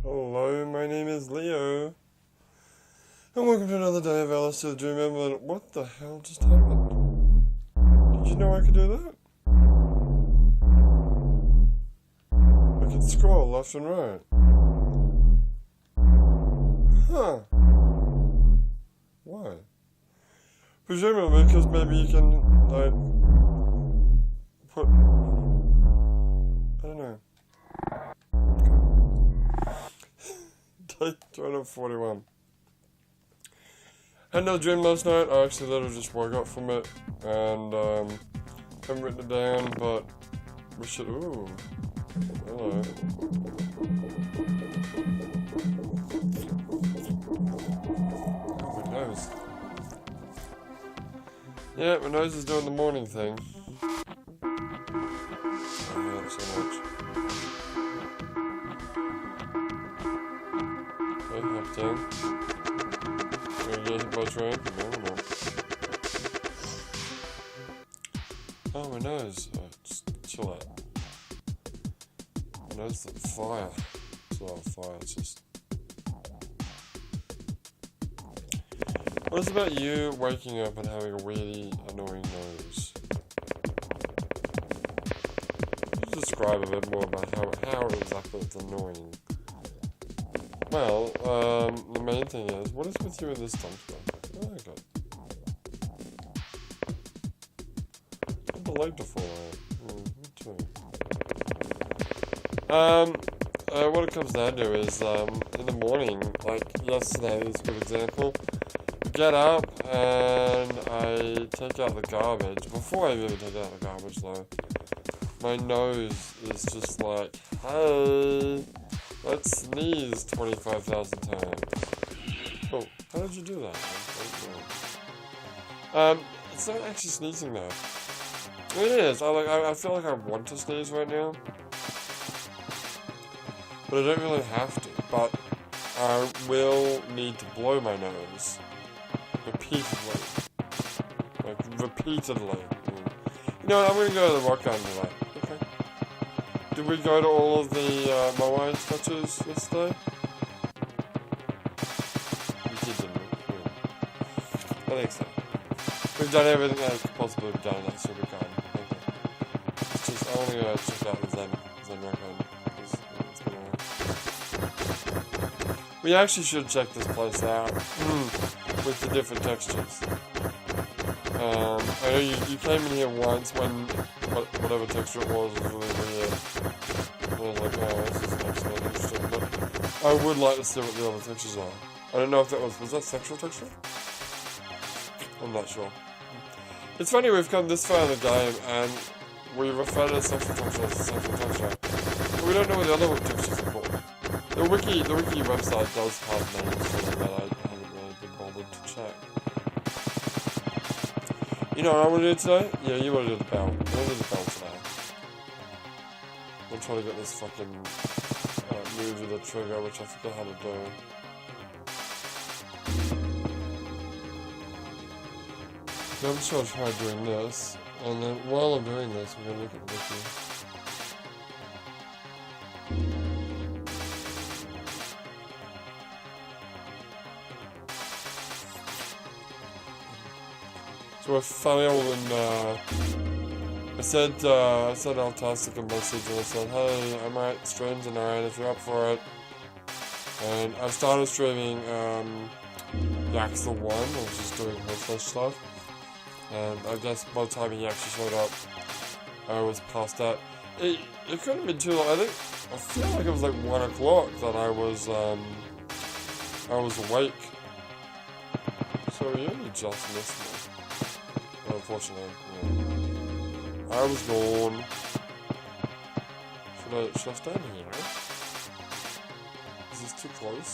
Hello, my name is Leo, and welcome to another day of LSD. Do you remember what the hell just happened? Did you know I could do that? I can scroll left and right. Huh. Why? Presumably because maybe you can, like, put... I don't know. Day 241. Had no dream last night. I actually literally just woke up from it and haven't written it down, but we should. Ooh, hello. Oh, my nose. Yeah, my nose is doing the morning thing. I hate it so much. Okay, hop down. Gonna get hit by a train? No. Oh, my nose. Just chill out. My nose is on fire. It's not on fire, it's just... What is it about you waking up and having a really annoying nose? Could you describe a bit more about how exactly it's annoying? Well, the main thing is, what is with you in this dumpster? Oh my god. I'd like to fall out. Me too. What it comes down to is, in the morning, like yesterday is a good example, I get up and I take out the garbage. Before I even take out the garbage though, my nose is just like, hey, let's sneeze 25,000 times. Oh, how did you do that? It's not actually sneezing though. It is. I feel like I want to sneeze right now, but I don't really have to. But I will need to blow my nose repeatedly, like repeatedly. You know what? I'm gonna go to the rock garden today. Okay. Did we go to all of the Moai touches yesterday? We did, didn't we? Yeah. I think so. We've done everything that could possibly be done in that super garden. It's just, I want to go check out the Zen rock garden. It's been a while. We actually should check this place out with the different textures. I know you came in here once when whatever texture it was really weird. I was like, oh, this is actually not interesting. But I would like to see what the other textures are. I don't know if that was that sexual texture? I'm not sure. It's funny we've come this far in the game and we refer to sexual texture as a sexual texture. But we don't know what the other textures are called. The wiki website does have names for them, but I haven't really been bothered to check. You know what I want to do today? Yeah, you want to do the bell. I want to do the bell today. I'm trying to get this fucking move with the trigger, which I forget how to do. So I'm just going to try doing this, and then while I'm doing this, we're going to look at the wiki. So I failed and I said Altastic a message and I said, hey, I might stream tonight if you're up for it. And I started streaming Yax the One, I was just doing Hellflesh stuff. And I guess by the time he actually showed up, I was past that. It couldn't have been too long. I feel like it was like 1 o'clock that I was awake. So you only just missed me. Unfortunately, yeah. I was gone. Should I stand here, right? Is this too close?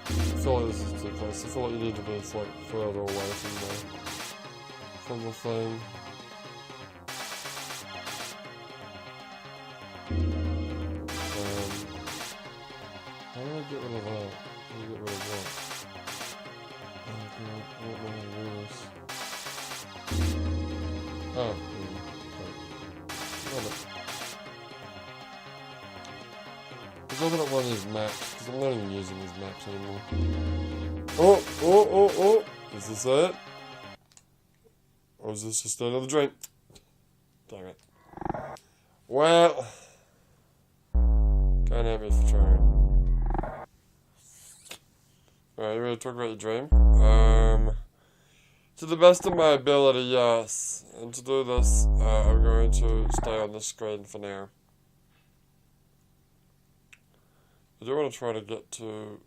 I feel like this is too close. I feel like you need to be like further away from the thing. How do I get rid of that? How do I get rid of that? Oh god, I don't know how to do this. Oh, okay. Got it. let's open up one of these maps, because I'm not even using these maps anymore. Oh! Is this it? Or is this just another drink? Damn it. Well, can't have me for trying. Alright, you ready to talk about your dream? To the best of my ability, yes. And to do this, I'm going to stay on the screen for now. I do want to try to get to...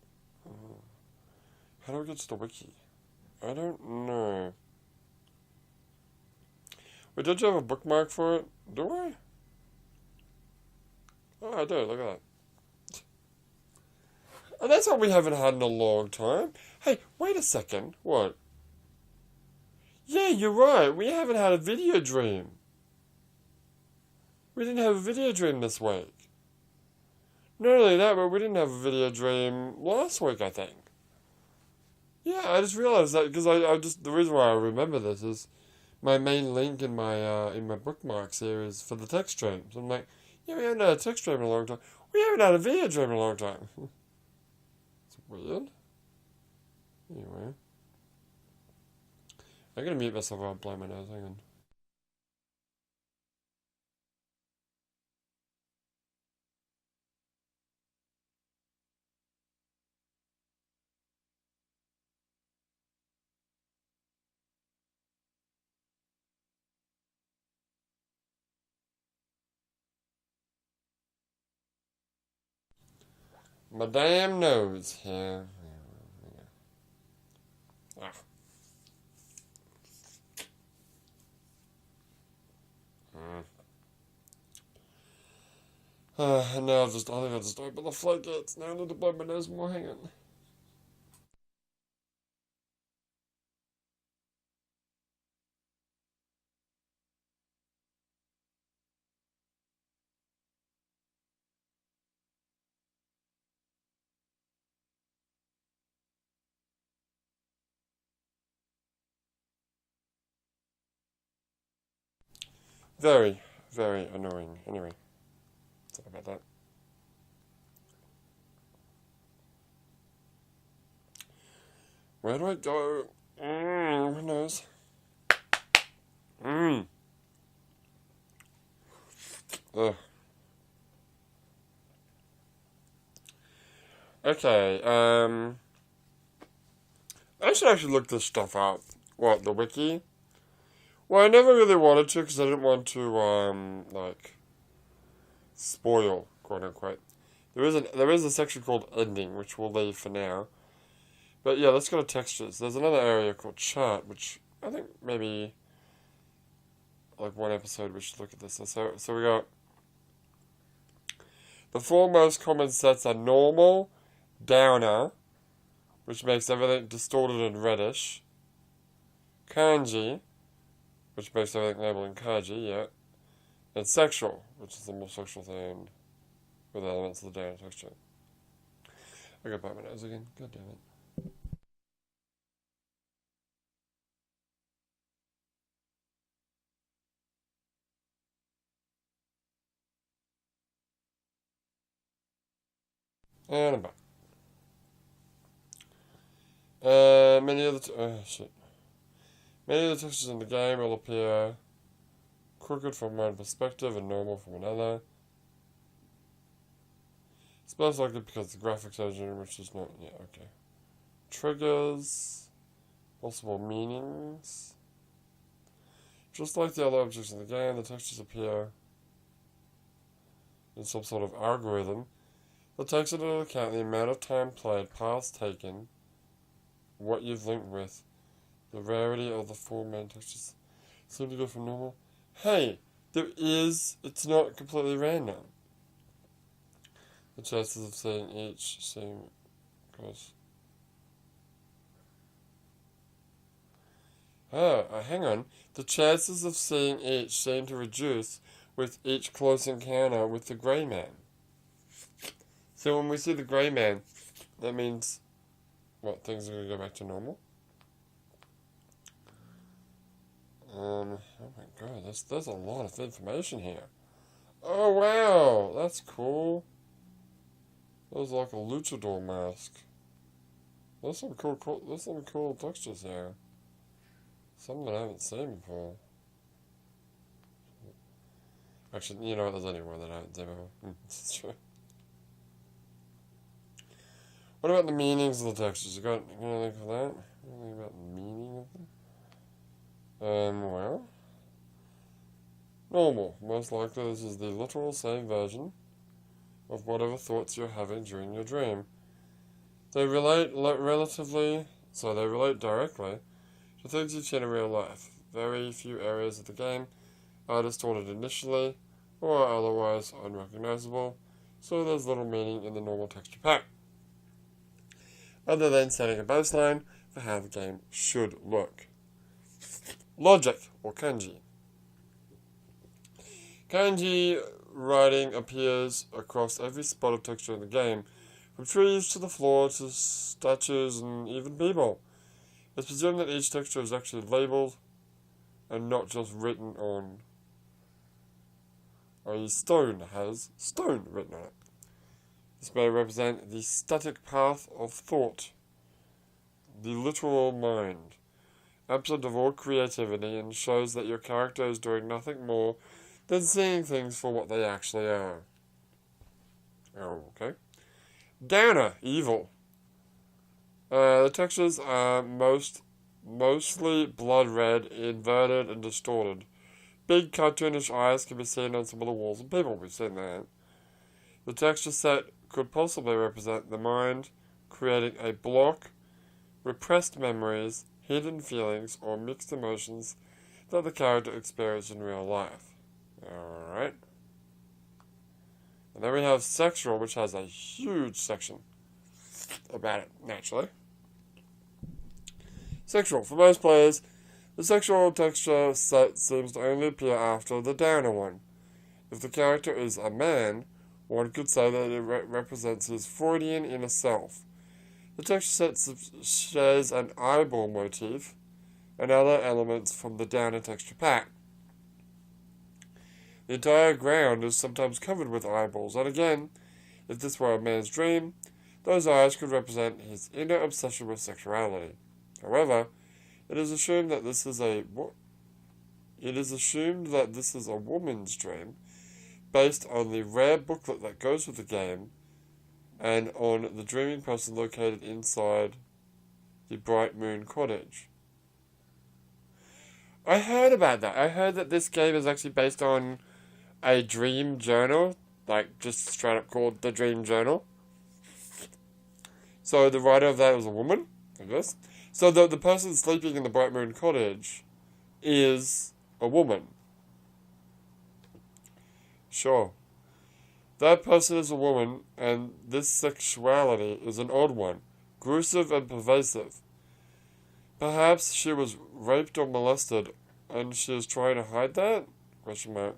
how do I get to the wiki? I don't know. Wait, did you have a bookmark for it? Do I? Oh, I do. Look at that. And that's what we haven't had in a long time. Hey, wait a second. What? Yeah, you're right. We haven't had a video dream. We didn't have a video dream this week. Not only that, but we didn't have a video dream last week, I think. Yeah, I just realized that because I just the reason why I remember this is my main link in my bookmarks here is for the text streams. I'm like, yeah, we haven't had a text stream in a long time. We haven't had a video dream in a long time. It's weird. Anyway. I'm gonna mute myself while I blow my nose, hang on. My damn nose. Yeah. Ah. And now I think I'll just open the floodgates. Now I need to blow my nose more. Hang on. Very, very annoying. Anyway, sorry about that. Where do I go? My nose. Ugh. Okay, I should actually look this stuff up. What, the wiki? Well, I never really wanted to because I didn't want to, like, spoil, quote unquote. There is a section called ending, which we'll leave for now. But yeah, let's go to textures. There's another area called chart, which I think maybe, like, one episode we should look at this. So we got, the four most common sets are normal, downer, which makes everything distorted and reddish, kanji, which makes everything labeled in kanji, yeah, and sexual, which is the more sexual thing with elements of the downer texture. I gotta bite my nose again, god damn it. And I'm back. Many of the textures in the game will appear crooked from one perspective and normal from another. It's most likely because the graphics engine, which is not, yeah, okay. Triggers, possible meanings. Just like the other objects in the game, the textures appear in some sort of algorithm that takes into account the amount of time played, paths taken, what you've linked with, the rarity of the four main textures. Seem to go from normal. Hey, it's not completely random. The chances of seeing each seem close. Hang on. The chances of seeing each seem to reduce with each close encounter with the Grey Man. So when we see the Grey Man, that means, what, things are going to go back to normal? Oh my god, there's a lot of information here. Oh wow, that's cool. There's like a luchador mask. There's some cool textures here. Some that I haven't seen before. Actually, you know what, there's anywhere that I haven't seen before. It's true. What about the meanings of the textures? You got anything for that? Anything about the meaning of them? Well... Normal. Most likely this is the literal same version of whatever thoughts you're having during your dream. They relate they relate directly to things you've seen in real life. Very few areas of the game are distorted initially or are otherwise unrecognizable, so there's little meaning in the normal texture pack, other than setting a baseline for how the game should look. Logic, or kanji. Kanji writing appears across every spot of texture in the game, from trees to the floor to statues and even people. It's presumed that each texture is actually labeled and not just written on. A stone has stone written on it. This may represent the static path of thought, the literal mind, absent of all creativity, and shows that your character is doing nothing more than seeing things for what they actually are. Oh, okay. Downer, evil. The textures are mostly blood red, inverted, and distorted. Big cartoonish eyes can be seen on some of the walls and people. We've seen that. The texture set could possibly represent the mind creating a block, repressed memories, hidden feelings, or mixed emotions that the character experienced in real life. Alright. And then we have sexual, which has a huge section about it, naturally. Sexual. For most players, the sexual texture set seems to only appear after the downer one. If the character is a man, one could say that it represents his Freudian inner self. The texture set shares an eyeball motif and other elements from the downer texture pack. The entire ground is sometimes covered with eyeballs, and again, if this were a man's dream, those eyes could represent his inner obsession with sexuality. However, it is assumed that this is a woman's dream, based on the rare booklet that goes with the game, and on the dreaming person located inside the Bright Moon Cottage. I heard about that. I heard that this game is actually based on a dream journal, like just straight up called the Dream Journal. So the writer of that was a woman, I guess. So the person sleeping in the Bright Moon Cottage is a woman. Sure. That person is a woman, and this sexuality is an odd one, gruesome and pervasive. Perhaps she was raped or molested, and she is trying to hide that? Question mark.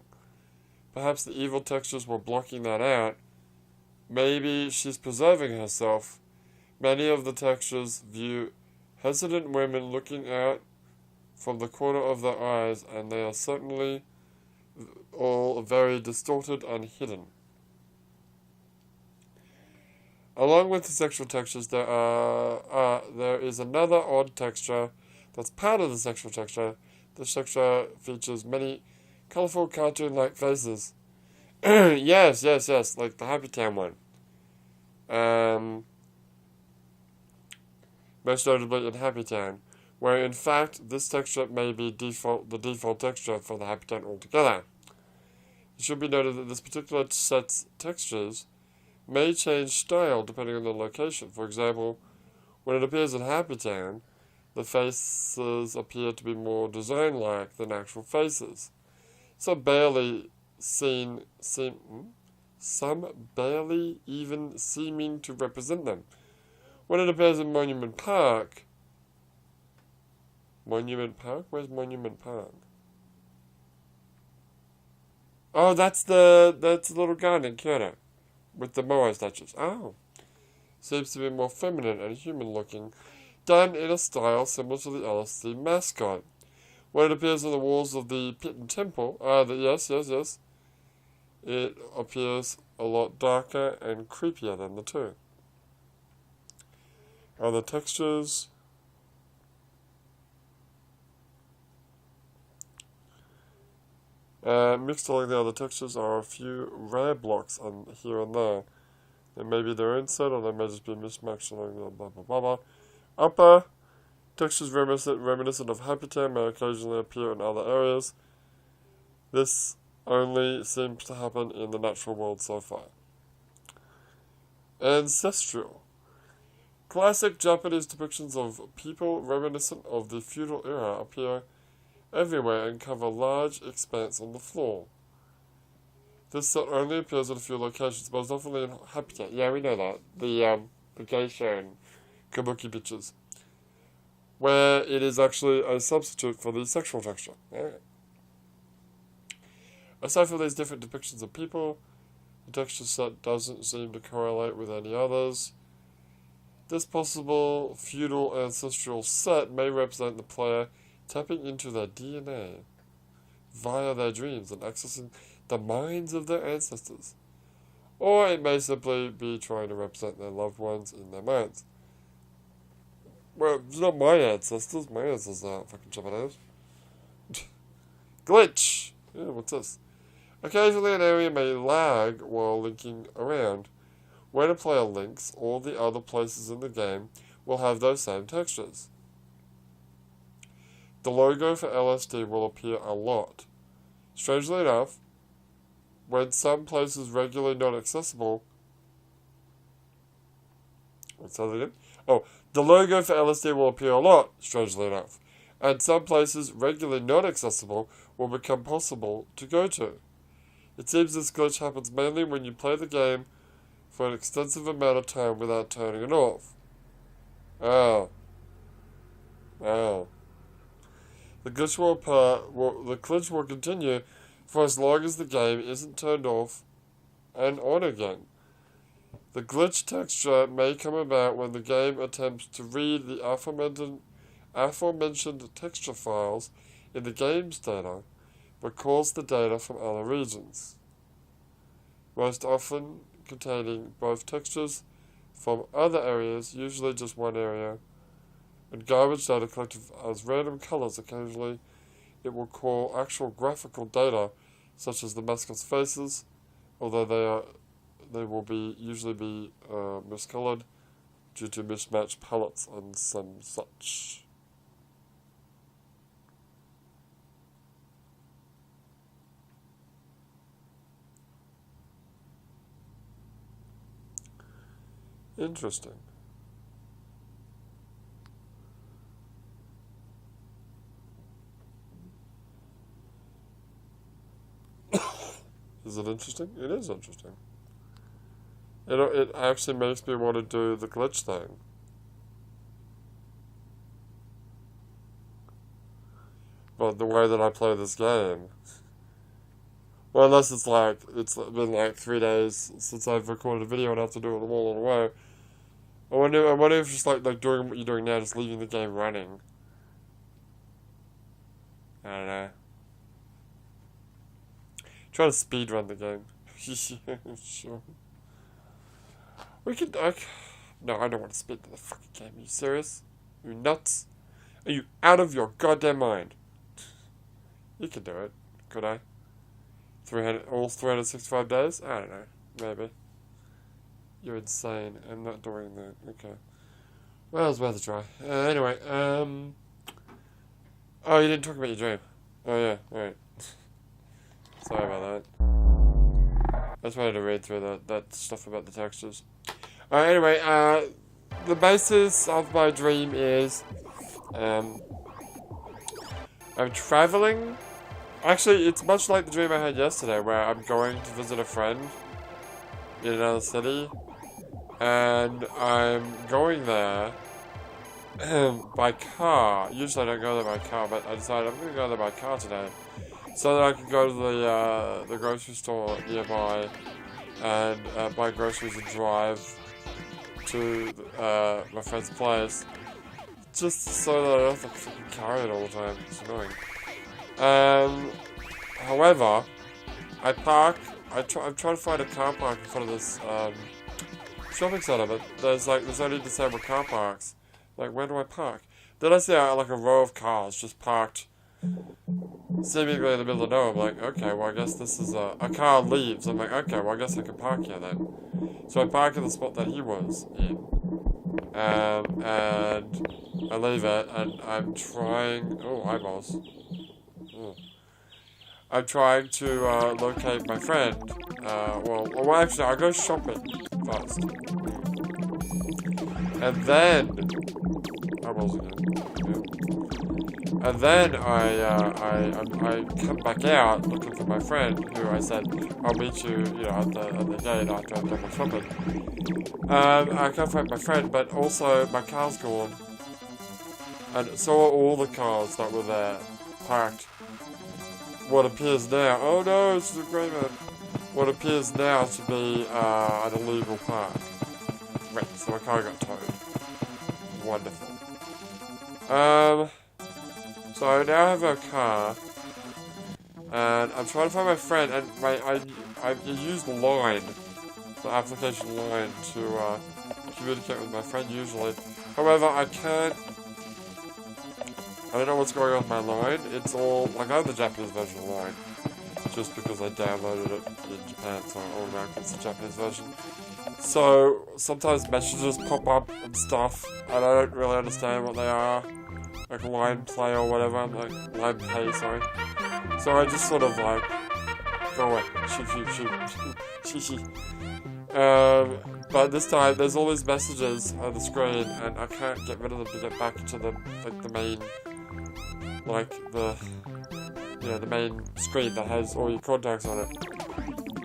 Perhaps the evil textures were blocking that out. Maybe she's preserving herself. Many of the textures view hesitant women looking out from the corner of their eyes, and they are certainly all very distorted and hidden. Along with the sexual textures, there is another odd texture that's part of the sexual texture. The texture features many colorful cartoon-like faces. yes, like the Happy Town one. Most notably in Happy Town, where in fact this texture may be the default texture for the Happy Town altogether. It should be noted that this particular set's textures may change style depending on the location. For example, when it appears in Happy Town, the faces appear to be more design-like than actual faces. Some barely even seeming to represent them. When it appears in Monument Park... Monument Park? Where's Monument Park? Oh, that's the little garden in Kyoto, with the Moai statues. Oh. Seems to be more feminine and human-looking, done in a style similar to the LSD mascot. When it appears on the walls of the Pitten Temple, yes, it appears a lot darker and creepier than the two. Other textures. Mixed along the other textures are a few rare blocks on here and there. They may be their inset, or they may just be mismatched along the blah blah blah blah. Upper textures reminiscent of Habitat may occasionally appear in other areas. This only seems to happen in the natural world so far. Ancestral. Classic Japanese depictions of people reminiscent of the feudal era appear everywhere and cover large expanse on the floor. This set only appears in a few locations, most often in Habitat. Yeah, we know that. The geisha and kabuki bitches. Where it is actually a substitute for the sexual texture. Yeah. Aside from these different depictions of people, the texture set doesn't seem to correlate with any others. This possible feudal ancestral set may represent the player tapping into their DNA via their dreams and accessing the minds of their ancestors. Or it may simply be trying to represent their loved ones in their minds. Well, it's not my ancestors. My ancestors aren't fucking Japanese. Glitch! Yeah, what's this? Occasionally an area may lag while linking around. When a player links, all the other places in the game will have those same textures. The logo for LSD will appear a lot. Strangely enough, when some places regularly not accessible... What's that again? Oh, the logo for LSD will appear a lot, strangely enough, and some places regularly not accessible will become possible to go to. It seems this glitch happens mainly when you play the game for an extensive amount of time without turning it off. Oh. The glitch will continue for as long as the game isn't turned off and on again. The glitch texture may come about when the game attempts to read the aforementioned texture files in the game's data, but calls the data from other regions, most often containing both textures from other areas, usually just one area, and garbage data collected as random colors. Occasionally, it will call actual graphical data, such as the mascots' faces, although they will usually be miscolored due to mismatched palettes and some such. Interesting. Is it interesting? It is interesting. It actually makes me want to do the glitch thing. But the way that I play this game. Well, unless it's been like 3 days since I've recorded a video and I have to do it all in a row. I wonder if it's like doing what you're doing now, just leaving the game running. I don't know. Try to speedrun the game. Sure. No, I don't want to speed the fucking game. Are you serious? Are you nuts? Are you out of your goddamn mind? You can do it. Could I? All 365 days? I don't know. Maybe. You're insane. I'm not doing that. Okay. Well, it's worth a try. Anyway, oh, you didn't talk about your dream. Oh, yeah. Alright. Sorry about that. I just wanted to read through that stuff about the textures. Anyway, the basis of my dream is, I'm traveling. Actually, it's much like the dream I had yesterday, where I'm going to visit a friend in another city, and I'm going there by car. Usually I don't go there by car, but I decided I'm going to go there by car today, so that I can go to the grocery store nearby and buy groceries and drive to my friend's place, just so that I don't have to fucking carry it all the time. It's annoying. However, I park I'm trying to find a car park in front of this shopping center, but there's only disabled car parks. Like, where do I park? Then I see like a row of cars just parked seemingly in the middle of nowhere. I'm like, okay, well I guess this is a car leaves. I'm like, okay, well I guess I can park here then. So I park in the spot that he was in. And I leave it, and I'm trying... Oh, eyeballs. Oh. I'm trying to locate my friend. Well, actually, I'll go shopping first. And then... Eyeballs again. Yeah. And then I come back out looking for my friend, who I said, I'll meet you, at the gate after I've done my shopping. I can't find my friend, but also my car's gone. And so are all the cars that were there, parked. What appears now, oh no, it's the grey man. What appears now to be an illegal park. Right, so my car got towed. Wonderful. So I now have a car, and I'm trying to find my friend, and I use Line, the application Line, to communicate with my friend usually. However, I don't know what's going on with my Line. It's all, like, I have the Japanese version of Line, just because I downloaded it in Japan, so I automatically it's the Japanese version. So, sometimes messages pop up and stuff, and I don't really understand what they are. Like Line Play or whatever, I'm like, Line Pay, sorry. So I just sort of like, go away, shoot. But this time, there's all these messages on the screen, and I can't get rid of them to get back to the main, the main screen that has all your contacts on it.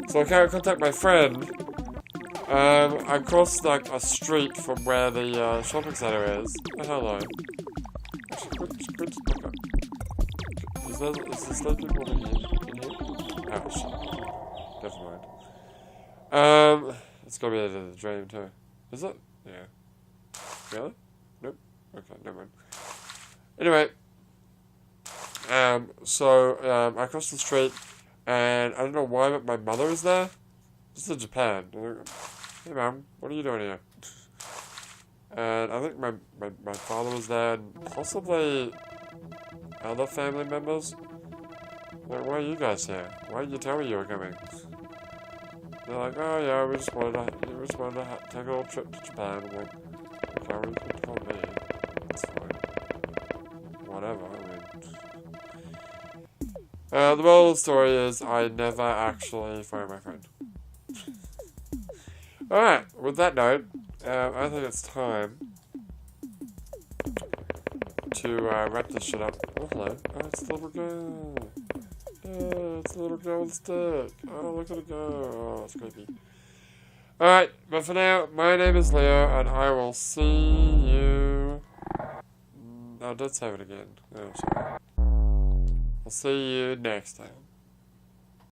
So I can't contact my friend. I crossed like a street from where the shopping center is. Oh, hello. Is there still people in here? Oh, shit. Never mind. It's gonna be the end of the dream too. Is it? Yeah. Really? Nope. Okay, never mind. Anyway. So, I crossed the street, and I don't know why, but my mother is there. This is Japan. Hey, Mom, what are you doing here? And I think my father was there, and possibly other family members. Like, why are you guys here? Why didn't you tell me you were coming? They're like, oh yeah, we just wanted to take a little trip to Japan. I'm like, okay, well, you can tell me. That's fine. Whatever, I mean. The moral of the story is I never actually find my friend. Alright, with that note, I think it's time to wrap this shit up. Oh, hello. Oh, it's the little girl. Yeah, it's the little girl with the stick. Oh, look at it go. Oh, it's creepy. Alright, but for now, my name is Leo, and I will see you... Oh, don't save it again. Oh, sorry. I'll see you next time.